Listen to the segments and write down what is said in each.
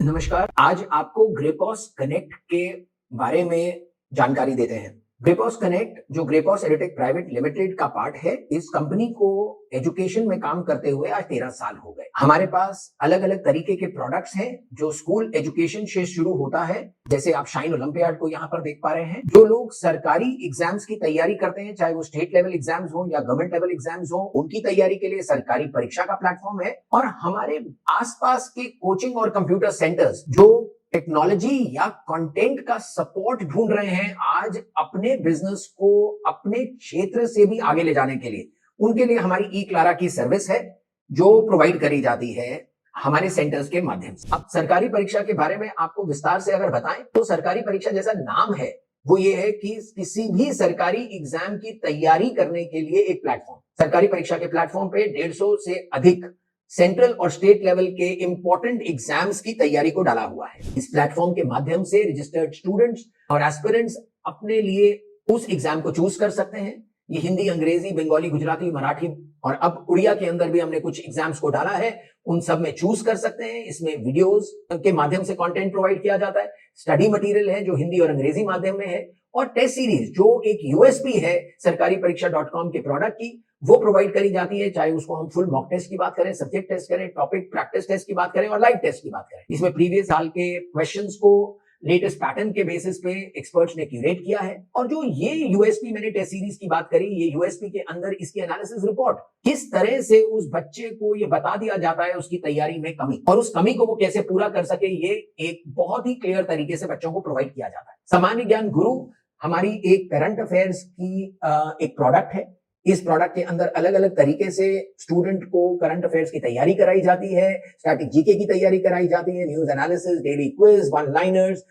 नमस्कार। आज आपको ग्रेपॉस कनेक्ट के बारे में जानकारी देते हैं। ग्रेपॉस कनेक्ट जो ग्रेपॉस एडुटेक प्राइवेट लिमिटेड का पार्ट है, इस कंपनी को एजुकेशन में काम करते हुए आज 13 साल हो गए। हमारे पास अलग अलग तरीके के प्रोडक्ट्स हैं जो स्कूल एजुकेशन से शुरू होता है, जैसे आप शाइन ओलंपियाड को यहाँ पर देख पा रहे हैं। जो लोग सरकारी एग्जाम्स की तैयारी करते हैं, चाहे वो स्टेट लेवल एग्जाम्स हो या गवर्नमेंट लेवल एग्जाम्स हो, उनकी तैयारी के लिए सरकारी परीक्षा का प्लेटफॉर्म है। और हमारे आसपास के कोचिंग और कंप्यूटर सेंटर्स जो टेक्नोलॉजी या कंटेंट का सपोर्ट ढूंढ रहे हैं आज अपने बिजनेस को अपने क्षेत्र से भी आगे ले जाने के लिए, उनके लिए हमारी ई क्लारा की सर्विस है जो प्रोवाइड करी जाती है हमारे सेंटर्स के माध्यम से। अब सरकारी परीक्षा के बारे में आपको विस्तार से अगर बताएं तो सरकारी परीक्षा जैसा नाम है वो ये है कि किसी भी सरकारी एग्जाम की तैयारी करने के लिए एक प्लेटफॉर्म, सरकारी परीक्षा के प्लेटफॉर्म पे 150 से अधिक सेंट्रल और स्टेट लेवल के इंपॉर्टेंट एग्जाम्स की तैयारी को डाला हुआ है। इस प्लेटफॉर्म के माध्यम से रजिस्टर्ड स्टूडेंट्स और एस्पिरेंट्स अपने लिए उस एग्जाम को चूज कर सकते हैं। ये हिंदी, अंग्रेजी, बंगाली, गुजराती, मराठी और अब उड़िया के अंदर भी हमने कुछ एग्जाम्स को डाला है, उन सब में चूज कर सकते हैं। इसमें वीडियोस के माध्यम से कंटेंट प्रोवाइड किया जाता है, स्टडी मटेरियल है जो हिंदी और अंग्रेजी माध्यम में है, और टेस्ट सीरीज जो एक यूएसपी है सरकारी परीक्षा.com के प्रोडक्ट की, वो प्रोवाइड करी जाती है। चाहे उसको हम फुल मॉक टेस्ट की बात करें, सब्जेक्ट टेस्ट करें, टॉपिक प्रैक्टिस टेस्ट की बात करें और लाइव टेस्ट की बात करें। इसमें प्रीवियस साल के क्वेश्चंस को लेटेस्ट पैटर्न के बेसिस पे एक्सपर्ट्स ने क्यूरेट किया है। और जो ये यूएसपी, मैंने टेस्ट सीरीज की बात करी, ये यूएसपी के अंदर इसकी एनालिसिस रिपोर्ट किस तरह से उस बच्चे को ये बता दिया जाता है उसकी तैयारी में कमी, और उस कमी को वो कैसे पूरा कर सके, ये एक बहुत ही क्लियर तरीके से बच्चों को प्रोवाइड किया जाता है। सामान्य ज्ञान गुरु हमारी एक करंट अफेयर्स की एक प्रोडक्ट है। इस प्रोडक्ट के अंदर अलग अलग तरीके से स्टूडेंट को करंट अफेयर्स की तैयारी कराई जाती है, स्टैटिक जीके की तैयारी कराई जाती है, news analysis, daily quiz, one liners,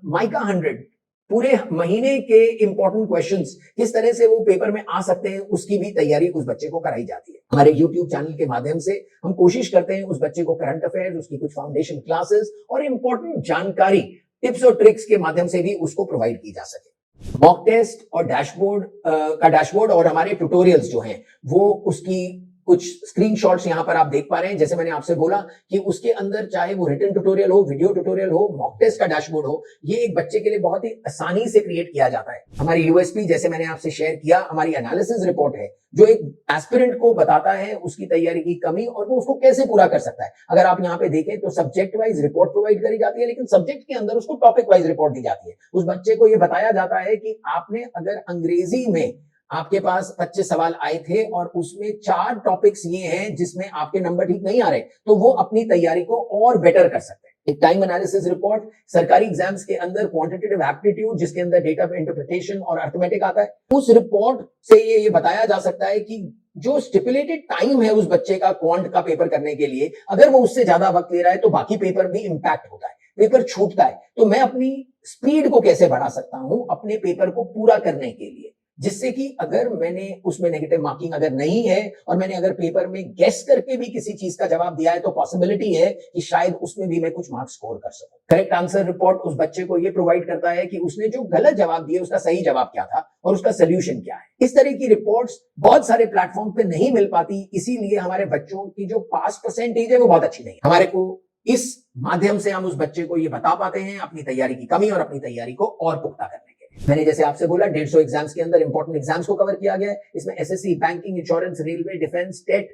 mica 100, पूरे महीने के इंपॉर्टेंट क्वेश्चंस किस तरह से वो पेपर में आ सकते हैं, उसकी भी तैयारी उस बच्चे को कराई जाती है। हमारे यूट्यूब चैनल के माध्यम से हम कोशिश करते हैं उस बच्चे को करंट अफेयर्स, उसकी कुछ फाउंडेशन क्लासेस और इंपॉर्टेंट जानकारी, टिप्स और ट्रिक्स के माध्यम से भी उसको प्रोवाइड की जा सके। मॉक टेस्ट और डैशबोर्ड और हमारे ट्यूटोरियल्स जो हैं वो उसकी कुछ स्क्रीनशॉट्स यहां पर आप देख पा रहे हैं। जैसे मैंने आपसे बोला कि उसके अंदर चाहे वो रिटन ट्यूटोरियल हो, वीडियो ट्यूटोरियल हो, मॉक टेस्ट का डैशबोर्ड हो, ये एक बच्चे के लिए बहुत ही आसानी से क्रिएट किया जाता है। हमारी यूएसपी जैसे मैंने आपसे शेयर किया, हमारी एनालिसिस रिपोर्ट है जो एक एस्पिरेंट को बताता है उसकी तैयारी की कमी और वो उसको कैसे पूरा कर सकता है। अगर आप यहाँ पे देखें तो सब्जेक्ट वाइज रिपोर्ट प्रोवाइड करी जाती है, लेकिन सब्जेक्ट के अंदर उसको टॉपिक वाइज रिपोर्ट दी जाती है। उस बच्चे को ये बताया जाता है कि आपने अगर अंग्रेजी में आपके पास 25 सवाल आए थे और उसमें 4 टॉपिक्स ये हैं जिसमें आपके नंबर ठीक नहीं आ रहे, तो वो अपनी तैयारी को और बेटर कर सकते हैं। एक टाइम एनालिसिस रिपोर्ट, सरकारी एग्जाम्स के अंदर क्वांटिटेटिव एप्टीट्यूड जिसके अंदर डेटा इंटरप्रिटेशन और अर्थमेटिक आता है, उस रिपोर्ट से ये बताया जा सकता है कि जो स्टिपुलेटेड टाइम है उस बच्चे का क्वांट का पेपर करने के लिए, अगर वो उससे ज्यादा वक्त ले रहा है तो बाकी पेपर भी इंपैक्ट होता है, पेपर छूटता है। तो मैं अपनी स्पीड को कैसे बढ़ा सकता हूं अपने पेपर को पूरा करने के लिए, जिससे कि अगर मैंने उसमें नेगेटिव मार्किंग अगर नहीं है और मैंने अगर पेपर में गेस करके भी किसी चीज का जवाब दिया है तो पॉसिबिलिटी है कि शायद उसमें भी मैं कुछ मार्क्स स्कोर कर सकूं। करेक्ट आंसर रिपोर्ट उस बच्चे को यह प्रोवाइड करता है कि उसने जो गलत जवाब दिया उसका सही जवाब क्या था और उसका सोल्यूशन क्या है। इस तरह की रिपोर्ट्स बहुत सारे प्लेटफॉर्म पे नहीं मिल पाती, इसीलिए हमारे बच्चों की जो पास परसेंटेज है वो बहुत अच्छी नहीं है। हमारे को इस माध्यम से हम उस बच्चे को ये बता पाते हैं अपनी तैयारी की कमी और अपनी तैयारी को और पुख्ता करने के लिए। मैंने जैसे आपसे बोला 150 एग्जाम्स के अंदर इंपॉर्टेंट एग्जाम्स को कवर किया गया है। इसमें SSC, banking, insurance, railway, defence, TET,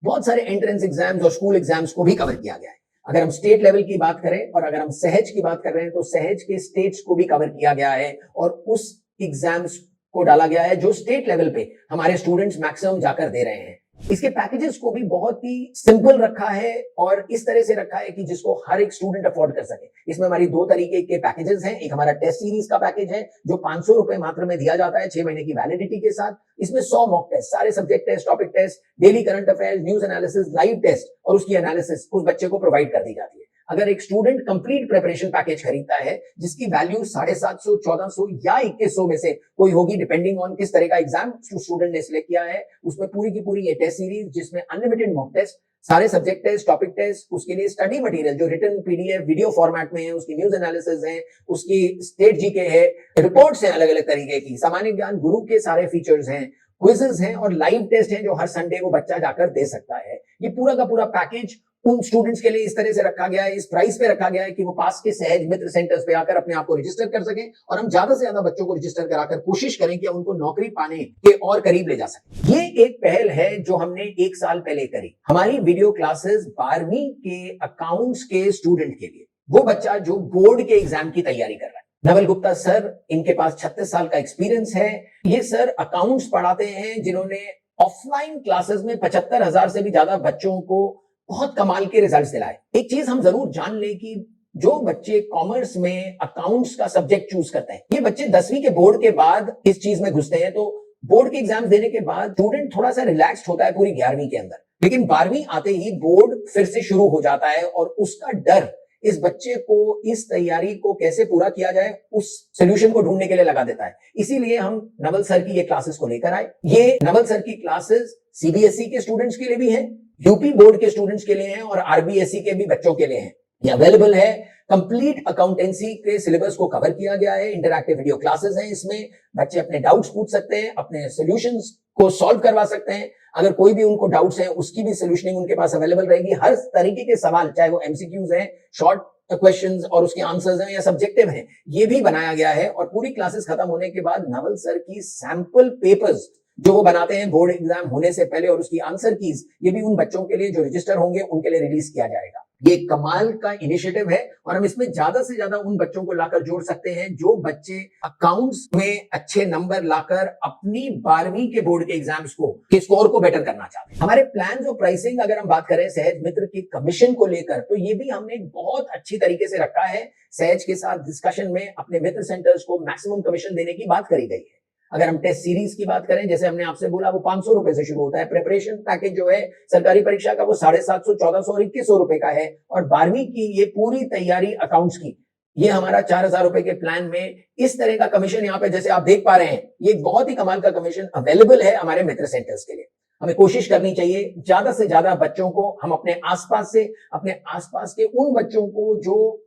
बहुत सारे एंट्रेंस एग्जाम्स और स्कूल एग्जाम्स को भी कवर किया गया है। अगर हम स्टेट लेवल की बात करें और अगर हम सहज की बात कर रहे हैं तो सहज के स्टेट्स को भी कवर किया गया है और उस एग्जाम्स को डाला गया है जो स्टेट लेवल पे हमारे स्टूडेंट्स मैक्सिमम जाकर दे रहे हैं। इसके पैकेजेस को भी बहुत ही सिंपल रखा है और इस तरह से रखा है कि जिसको हर एक स्टूडेंट अफोर्ड कर सके। इसमें हमारी 2 तरीके के पैकेजेस हैं। एक हमारा टेस्ट सीरीज का पैकेज है जो 500 रुपए मात्र में दिया जाता है 6 महीने की वैलिडिटी के साथ। इसमें 100 मॉक टेस्ट, सारे subject test, topic test, daily current affairs, news analysis, live test और उसकी एनालिसिस उस बच्चे को प्रोवाइड कर दी जाती है। अगर एक स्टूडेंट कंप्लीट प्रिपरेशन पैकेज खरीदता है जिसकी वैल्यू 750, 1400 या 2100 में से कोई होगी, डिपेंडिंग ऑन किस तरह का एग्जाम स्टूडेंट ने सिलेक्ट किया है, उसमें पूरी की पूरी ये टेस्ट सीरीज जिसमें अनलिमिटेड मॉक टेस्ट, सारे सब्जेक्ट टेस्ट, टॉपिक टेस्ट, उसके लिए स्टडी मटेरियल जो रिटन पीडीएफ वीडियो फॉर्मेट में है, उसकी न्यूज एनालिसिस है, उसकी स्टेट जीके है, रिपोर्ट्स हैं अलग अलग तरीके की, सामान्य ज्ञान गुरु के सारे फीचर्स हैं, क्विजेस हैं और लाइव टेस्ट हैं जो हर संडे को बच्चा जाकर दे सकता है। ये पूरा का पूरा पैकेज उन स्टूडेंट्स के लिए इस तरह से रखा गया है, इस प्राइस पे रखा गया है कि वो पास के सहज मित्र सेंटर्स पे आकर अपने आप को रजिस्टर कर सकें और हम ज्यादा से ज्यादा बच्चों को रजिस्टर कराकर कोशिश करें कि उनको नौकरी पाने के और करीब ले जा सकें। ये एक पहल है जो हमने 1 साल पहले करी। हमारी वीडियो क्लासेस 12वीं के अकाउंट्स के स्टूडेंट के लिए, वो बच्चा जो बोर्ड के एग्जाम की तैयारी कर रहा है। नवल गुप्ता सर, इनके पास 36 साल का एक्सपीरियंस है। ये सर अकाउंट्स पढ़ाते हैं जिन्होंने ऑफलाइन क्लासेस में 75,000 से भी ज्यादा बच्चों को बहुत कमाल के रिजल्ट्स दिलाए। एक चीज हम जरूर जान लें कि जो बच्चे कॉमर्स में अकाउंट्स का सब्जेक्ट चूज करते हैं, ये बच्चे 10वीं के बोर्ड के बाद इस चीज में घुसते हैं। तो बोर्ड के एग्जाम देने के बाद स्टूडेंट थोड़ा सा रिलैक्स्ड होता है पूरी 11वीं के अंदर, लेकिन 12वीं आते ही बोर्ड फिर से शुरू हो जाता है और उसका डर इस बच्चे को इस तैयारी को कैसे पूरा किया जाए उस सोल्यूशन को ढूंढने के लिए लगा देता है। इसीलिए हम नवल सर की ये क्लासेस को लेकर आए। ये नवल सर की क्लासेस सीबीएसई के स्टूडेंट्स के लिए भी हैं, यूपी बोर्ड के स्टूडेंट्स के लिए हैं और आरबीएसई के भी बच्चों के लिए हैं। ये अवेलेबल है। कंप्लीट अकाउंटेंसी के सिलेबस को कवर किया गया है। इंटरैक्टिव वीडियो क्लासेस हैं, इसमें बच्चे अपने डाउट्स पूछ सकते हैं, अपने सॉल्यूशंस को सॉल्व करवा सकते हैं। अगर कोई भी उनको डाउट्स है उसकी भी सोल्यूशनिंग उनके पास अवेलेबल रहेगी। हर तरीके के सवाल, चाहे वो एमसीक्यूज हैं, शॉर्ट क्वेश्चंस और उसके आंसर्स हैं या सब्जेक्टिव हैं, ये भी बनाया गया है। और पूरी क्लासेस खत्म होने के बाद नवल सर की सैंपल पेपर्स जो वो बनाते हैं बोर्ड एग्जाम होने से पहले और उसकी आंसर कीज, ये भी उन बच्चों के लिए जो रजिस्टर होंगे उनके लिए रिलीज किया जाएगा। ये कमाल का इनिशिएटिव है और हम इसमें ज्यादा से ज्यादा उन बच्चों को लाकर जोड़ सकते हैं जो बच्चे अकाउंट्स में अच्छे नंबर लाकर अपनी 12वीं के बोर्ड के एग्जाम्स को के स्कोर को बेटर करना चाहते हैं। हमारे प्लान और प्राइसिंग अगर हम बात करें सहज मित्र की कमीशन को लेकर, तो ये भी हमने बहुत अच्छी तरीके से रखा है। सहज के साथ डिस्कशन में अपने मित्र सेंटर्स को मैक्सिमम कमीशन देने की बात करी गई है। अगर हम टेस्ट सीरीज की बात करें, जैसे हमने आपसे बोला, वो 500 रुपए से शुरू होता है। प्रिपरेशन पैकेज जो है सरकारी परीक्षा का वो 750, 1400 और 2100 रुपए का है। और 12वीं की ये पूरी तैयारी अकाउंट्स की, ये हमारा 4000 रुपए के प्लान में इस तरह का कमीशन यहाँ पे जैसे आप देख पा रहे हैं, ये बहुत ही कमाल का कमीशन अवेलेबल है हमारे मित्र सेंटर्स के लिए। हमें कोशिश करनी चाहिए ज्यादा से ज्यादा बच्चों को हम अपने आसपास के उन बच्चों को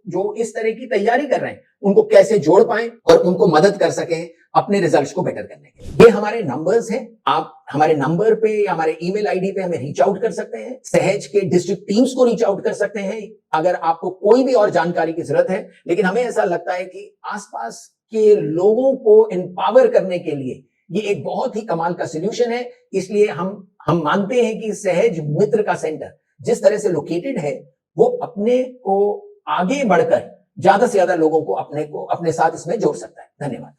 जो इस तरह की तैयारी कर रहे हैं उनको कैसे जोड़ पाएं और उनको मदद कर सकें अपने रिजल्ट्स को बेटर करने के। ये हमारे नंबर्स हैं। आप हमारे नंबर पे या हमारे ईमेल आईडी पे हमें रीच आउट कर सकते हैं। सहज के डिस्ट्रिक्ट टीम्स को रीच आउट कर सकते हैं अगर आपको कोई भी और जानकारी की जरूरत है। लेकिन हमें ऐसा लगता है कि आसपास के लोगों को एम्पावर करने के लिए ये एक बहुत ही कमाल का सोल्यूशन है। इसलिए हम मानते हैं कि सहज मित्र का सेंटर जिस तरह से लोकेटेड है, वो अपने को आगे बढ़कर ज्यादा से ज्यादा लोगों को अपने साथ इसमें जोड़ सकता है। धन्यवाद।